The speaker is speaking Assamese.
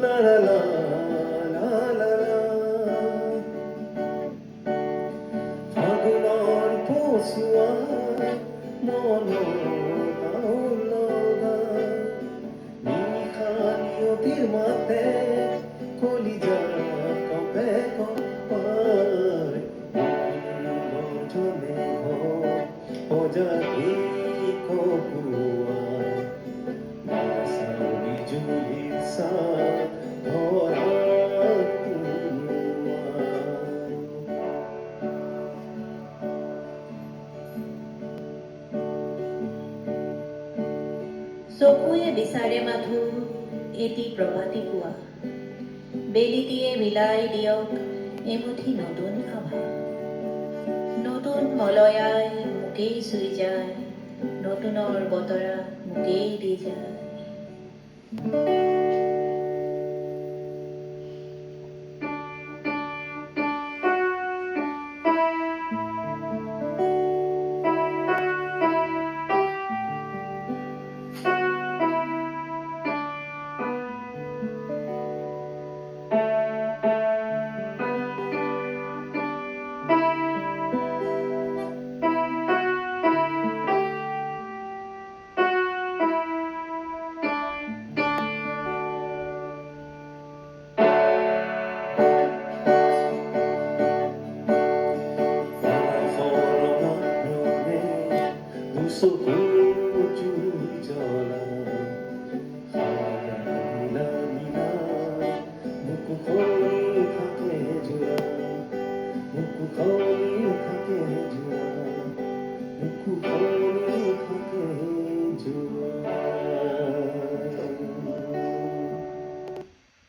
লা লা লা লা লা লা। ফাগুনৰ পছুৱা মনৰ লগা নিশানিয়তিৰ মাতে কলিজা কপে কপাই গধূলি অজাতি কপোৱা বিজুলীৰ চাহ ধৰা চকুৱে বিচাৰে মাথো এটি প্ৰভাতী পুৱা, বেলিটিয়ে মিলাই দিয়ক এমুঠি নতুন আভা। নতুন মলয়াই মোকেই চুই যায়, নতুনৰ বতৰা মোকেই দি যায়।